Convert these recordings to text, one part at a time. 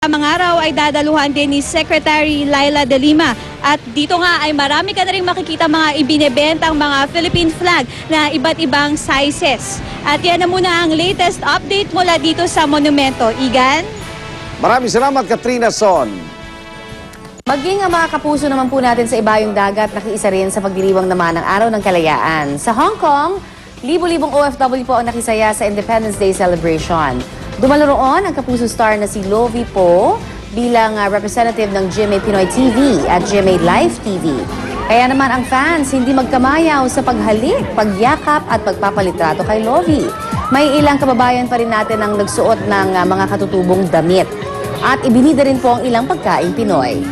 Tamang araw ay dadaluhan din ni Secretary Laila De Lima at dito nga ay marami ka na rin makikita mga ibinebentang mga Philippine flag na iba't ibang sizes. At yan na muna ang latest update mula dito sa monumento. Igan? Maraming salamat, Katrina Son. Maging ang mga kapuso naman po natin sa ibayong dagat, nakiisa rin sa pagdiriwang naman ng Araw ng Kalayaan. Sa Hong Kong, libo-libong OFW po ang nakisaya sa Independence Day celebration. Dumalo roon ang kapuso star na si Lovie Po bilang representative ng GMA Pinoy TV at GMA Live TV. Kaya naman ang fans hindi magkamayaw sa paghalik, pagyakap at pagpapalitrato kay Lovie. May ilang kababayan pa rin natin ang nagsuot ng mga katutubong damit. At ibinida rin po ang ilang pagkain Pinoy.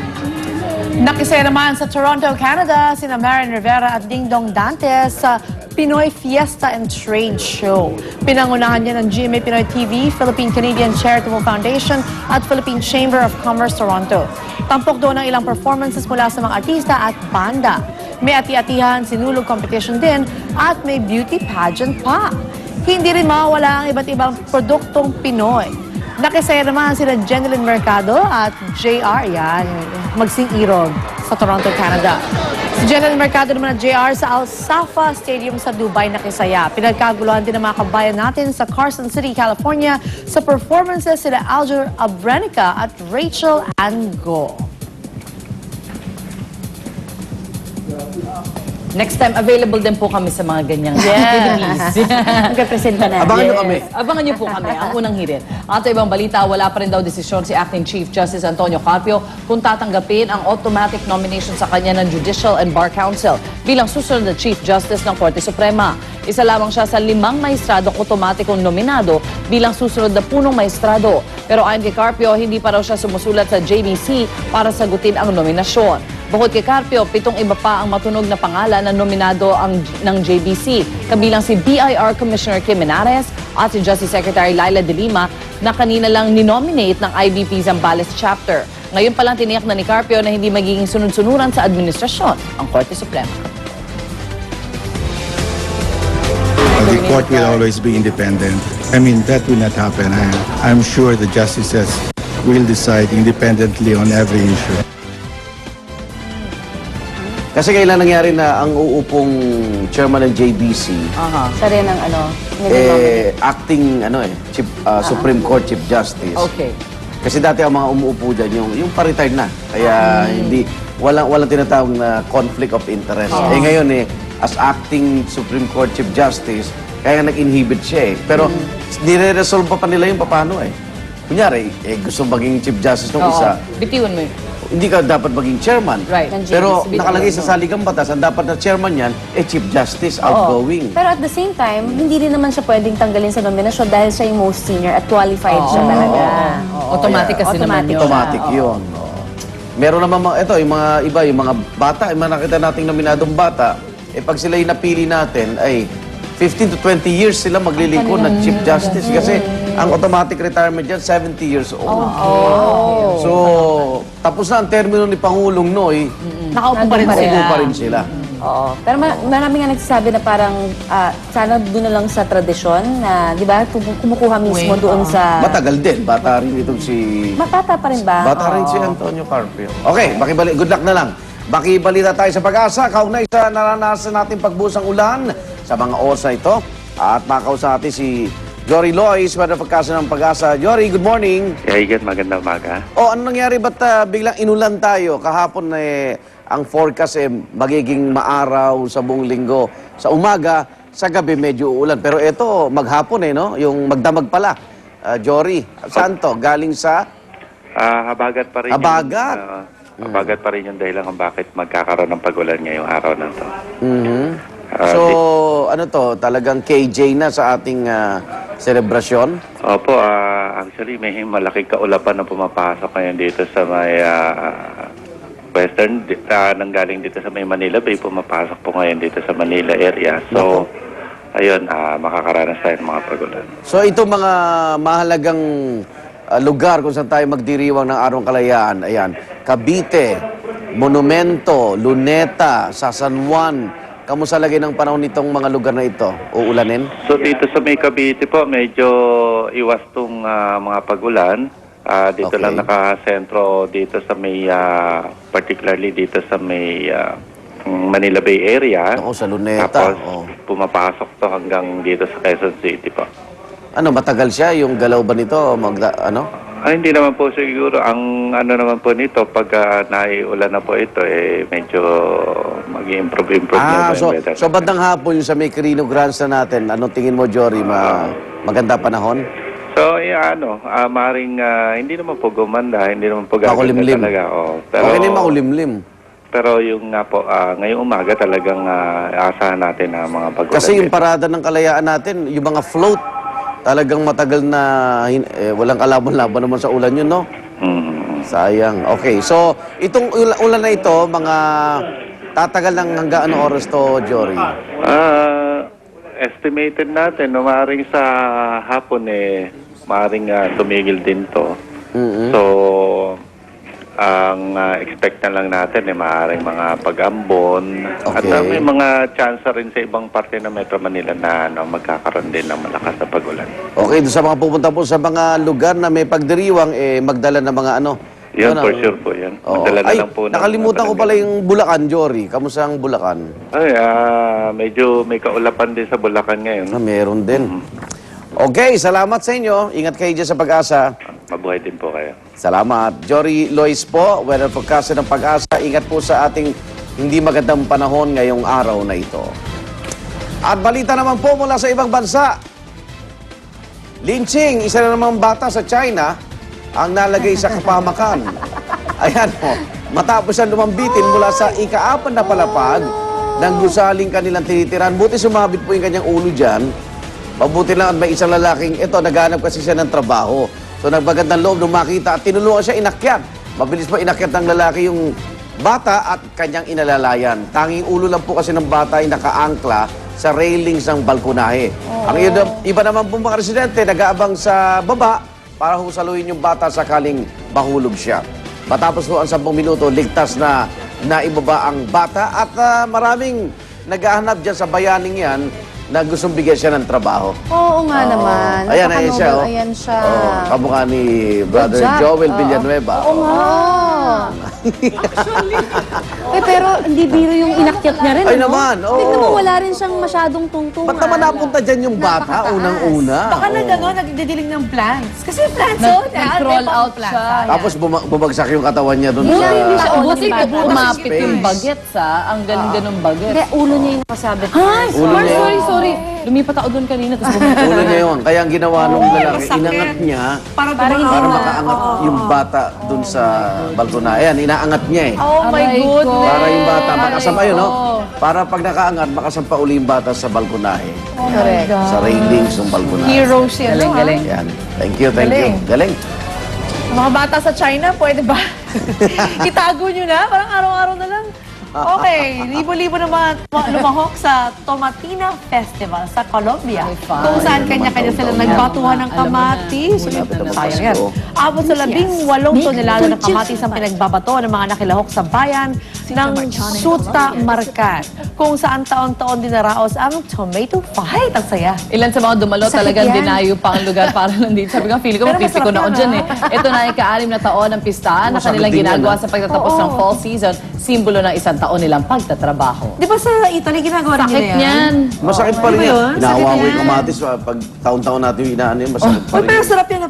Nakisaya naman sa Toronto, Canada, sina Marian Rivera at Ding Dong Dantes sa Pinoy Fiesta and Trade Show. Pinangunahan niya ng GMA Pinoy TV, Philippine-Canadian Charitable Foundation at Philippine Chamber of Commerce Toronto. Tampok doon ang ilang performances mula sa mga artista at banda. May ati-atihan, sinulog competition din at may beauty pageant pa. Hindi rin mawawala ang iba't ibang produktong Pinoy. Nakisaya naman sila Jeneline Mercado at JR, yan, magsing-irog sa Toronto, Canada. Si Jeneline Mercado naman at JR sa Al Safa Stadium sa Dubai nakisaya. Pinagkaguluhan din ng mga kabayan natin sa Carson City, California sa performances sila Aljur Abrenica at Rachel Ango. Next time, available din po kami sa mga ganyang Yes. Magkapresenta na. Abangan nyo kami. Abangan niyo po kami, ang unang hirit. At sa ibang balita, wala pa rin daw desisyon si Acting Chief Justice Antonio Carpio kung tatanggapin ang automatic nomination sa kanya ng Judicial and Bar Council bilang susunod na Chief Justice ng Korte Suprema. Isa lamang siya sa 5 mahistradong otomatikong nominado bilang susunod na punong mahistrador. Pero ayon kay Carpio, hindi pa raw siya sumusulat sa JBC para sagutin ang nominasyon. Bukod kay Carpio, 7 iba pa ang matunog na pangalan na nominado ng JBC, kabilang si BIR Commissioner Kim Menares at si Justice Secretary Laila De Lima na kanina lang ninominate ng IBP Zambales Chapter. Ngayon pa lang tiniyak na ni Carpio na hindi magiging sunod-sunuran sa administrasyon ang Korte Suprema. The court will always be independent. I mean, that will not happen. I'm sure the justices will decide independently on every issue. Kasi kailan nangyari na ang uupong chairman ng JBC, Sa rin ang acting Chief, Supreme Court Chief Justice. Okay. Kasi dati ang mga umuupo dyan, yung pa-retired na. Kaya walang tinatawag na conflict of interest. Ngayon as acting Supreme Court Chief Justice, kaya nag-inhibit siya Pero nire-resolve pa nila yung paano Kunyari, gusto maging Chief Justice ng isa. Bitiwan mo yun. Hindi ka dapat maging chairman. Right. Pero nakalagay sa saligang batas, ang dapat na chairman yan, Chief Justice, outgoing. Pero at the same time, hindi rin naman siya pwedeng tanggalin sa nominasyon dahil siya yung most senior at qualified siya talaga. Automatic kasi naman yun. Automatic yun. Meron naman yung mga iba, yung mga bata, yung mga nakita nating nominadong bata, pag sila yung napili natin, ay 15 to 20 years sila maglilingkod na Chief Justice kasi ang automatic retirement dyan, 70 years old. So, tapos na ang termino ni Pangulong Noy, Nakaupo pa rin nakaupo sila. pa rin sila. Oo. Pero marami nga nagsasabi na parang sana doon na lang sa tradisyon na, di ba, kumukuha mismo doon sa... Matagal din. Bata rin itong si... Matata pa rin ba? Bata rin si Antonio Carpio. Okay, good luck na lang. Bakibalita tayo sa Pag-asa. Kaunay sa naranasan natin pagbuhos ng ulan sa mga oras na ito. At makausap natin si Jory Lois, Weather Forecast ng Pag-asa. Jory, good morning. Igan, magandang umaga. Ano nangyari? Ba't biglang inulan tayo? Kahapon ang forecast magiging maaraw sa buong linggo. Sa umaga, sa gabi medyo uulan. Pero ito, maghapon no? Yung magdamag pala. Jory, saan to? Galing sa... Habagat pa rin Habagat? Habagat pa rin yung dahilan kung bakit magkakaroon ng pag-ulan ngayong araw na to. So, talagang KJ na sa ating selebrasyon? Opo, actually may malaking kaulapan na pumapasok ngayon dito sa may western, nanggaling dito sa may Manila Bay, pumapasok po ngayon dito sa Manila area. So, ayun, makakaranas tayo ng mga pag-ulan. So, ito mga mahalagang lugar kung saan tayo magdiriwang ng Araw ng Kalayaan, ayan, Cavite, Monumento, Luneta, sa San Juan. Kamusta lagay ng panahon nitong mga lugar na ito? Uulanin? So dito sa may Cavite po, medyo iwas tong mga pag-ulan. Dito Okay. lang nakasentro dito sa may, particularly dito sa may Manila Bay area. Ako, sa Luneta. Tapos Oh. pumapasok to hanggang dito sa Quezon City po. Ano, matagal siya? Yung galaw ba nito? Hindi naman po siguro. Ang ano naman po nito, pag naiulan na po ito, medyo mag-improve na po So, yung weather. so bandang hapon yung sa may Quirino Grants na natin, anong tingin mo, Jory? Maganda panahon? So, maaaring hindi naman po gumanda, hindi naman po gaganda Makulimlim. talaga. Pero, Okay na yung makulimlim. Pero yung nga po, ngayong umaga talagang aasahan natin na mga pag-ulan. Kasi yung dito. parada ng kalayaan natin, yung mga float, talagang matagal na walang kalaban-laban naman sa ulan yun, no? Mm. Sayang. Okay, so itong ulan na ito, mga tatagal ng hanggang anong oras to, Jory? Estimated natin, no, maaaring sa hapon maaaring tumigil din to. Mm-mm. So, ang expect na lang natin maaaring mga pag-ambon. At Okay. may mga chance rin sa ibang parte ng Metro Manila na magkakaroon din ng malakas na pag-ulan. Okay, doon sa mga pupunta po sa mga lugar na may pagdiriwang, magdala ng mga ano? Yun, Ano, for sure po yan. Oo. Magdala na Ay, lang po ng nakalimutan ko mga pala yung Bulacan, Jory. Kamusta ang Bulacan? Ay, medyo may kaulapan din sa Bulacan ngayon. Meron din. Okay, salamat sa inyo. Ingat kayo dyan sa Pag-asa. Mabuhay din po kayo. Salamat. Jory Lois po, weather forecaster ng Pag-asa. Ingat po sa ating hindi magandang panahon ngayong araw na ito. At balita naman po mula sa ibang bansa. Lynching, isa na namang bata sa China, ang nalagay sa kapahamakan. Ayan po, matapos siyang lumambitin mula sa ika-4 na palapag ng gusaling kanilang tinitiran. Buti sumabit po yung kanyang ulo dyan. Mabuti lang at may isang lalaking, ito, naghanap kasi siya ng trabaho. So nagbagandang loob nung makita at tinulungan siya inakyat. Mabilis pa inakyat ng lalaki yung bata at kanyang inalalayan. Tanging ulo lang po kasi ng bata ay nakaangkla sa railings ng balkonahe. Ang iba naman po mga residente, nag-aabang sa baba para husaluhin yung bata sakaling mahulog siya. Matapos po ang 10 minuto, ligtas na naibaba ang bata at maraming naghahanap dyan sa bayaning yan na gustong bigyan siya ng trabaho. Oo nga naman. Ayan, ayan siya. Napaka-noble. Ayan siya. Kamukha ni Brother Jack. Joel Villanueva. Oo nga. Pero hindi biro yung inakyat niya rin, Ay ano? naman, oo. Tignan mo, wala rin siyang masyadong tungtungan. Ba't naman napunta dyan yung bata unang-una? Baka Oo. nagdidiling ng plants. Kasi plants, Nag-crawl out siya. Tapos bumagsak yung katawan niya doon sa... Hindi siya Buti ulo ni bata. umapit yung Space. bagets, ang galing-ganong bagets. Hindi, ulo niya yung nakasabit. Ay, Ulo sorry, niya. sorry. Lumipat ako doon kanina, tapos bumalik. Ulo niya yun. Kaya ang ginawa nung lalaki, masakit. inangat niya Para para gumawa. makaangat yung bata doon sa balkona. Ayan, inaangat niya eh. Oh my Aray ko. goodness. Para yung bata, makasama yun, no? ko. Para pag nakaangat, makasampa uli yung bata sa balkonahe. Correct. Sa railings ng balkonahe. Hero siya. Galing, no, galing. Yan. Thank you, thank you. Galing. Galing. Mga bata sa China, pwede ba? Itago nyo na? Parang araw-araw na lang. Okay, libo-libo na mga lumahok sa Tomatina Festival sa Colombia. Ay, fun. Kung saan kanya-kanya sila nagbatuhan ng Alam mo na. kamatis. Malapit na Sayang yan. Pasko. Abot sa 18 tonelada ng kamatis ang pinagbabato ng mga nakilahok sa bayan ng Suta Marcan. Kung saan taon-taon dinaraos ang tomato fight. Ang saya. Ilan sa mga dumalo Sakit talagang yan. dinayo pa ang lugar para nandito. Sabi ko, feeling ko Pero mapipiko masarap na ako yan, dyan eh. Ito na ay ka-6 na taon ng pistahan na Masakit kanilang din yan, ginagawa ah. sa pagtatapos ng fall season. Simbolo ng isang taon nilang pagtatrabaho. Di ba sa Italy ginagawa rin Sakit nila yan? niyan. Masakit pa rin Ano ba yan. yun? Inahawa Sakit ko yung yan. kamatis. Pag taon-taon natin yung inaano yun, masakit pa Uy, rin. pero sarap yan.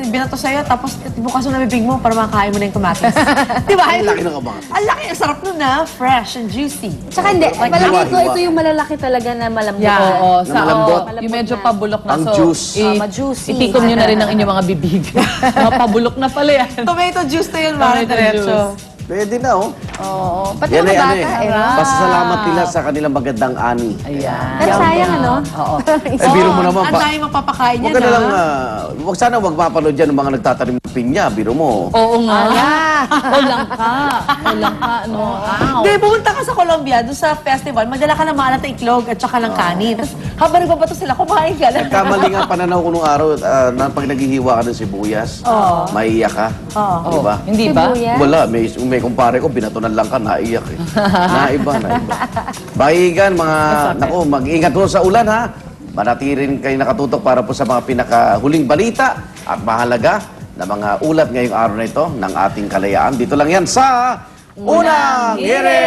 Binato sa'yo, tapos bukas mo na bibig mo para makakain mo na yung kamatis. Di ba? Ang laki ng kamatis. Ang laki, ang sarap nun na. Fresh and juicy. Tsaka hindi, Like palagay ko hiwa-hiwa. ito yung malalaki talaga na malambot. Yeah. Oo, Na malambot. yung medyo pabulok na. Ang so, juice. Ma-juicy. Itikom nyo na rin ang inyong mga bibig. Mga pabulok na pala yan. Tomato juice na yun, Mara Tomato Diretso. Pwede na, oh. Oo. Pati Yan mga ay ano bata, eh. eh. Pasasalamat nila sa kanilang magandang ani. Ayan. Pero sayang, ano? Oo. Eh, biro mo naman Ang pa. dami mapapakain Huwag yan, ka na lang, ha? sana wag mapanood dyan ng mga nagtatanim ng pinya. Biro mo. Oo nga. Ulang ka. Ulang ka, no? Ow. Hindi, pumunta ka sa Colombia, doon sa festival, magdala ka ng maalat na iklog at saka ng kanin. Tapos habang nagbabato sila, kumain ka lang. Nagkamali nga pananaw ko nung araw na pag naghihiwa ka ng sibuyas, maiiyak ka. Oo. Diba? Hindi ba? Sibuyas. Wala, may kumpare ko, binatunan lang ka, naiyak eh. Naiba. Bahigan, naku, mag-ingat po sa ulan ha. Manatirin kayo nakatutok para po sa mga pinakahuling balita at mahalaga, na mga ulat ngayong araw na ito ng ating kalayaan. Dito lang yan sa Unang Hirit!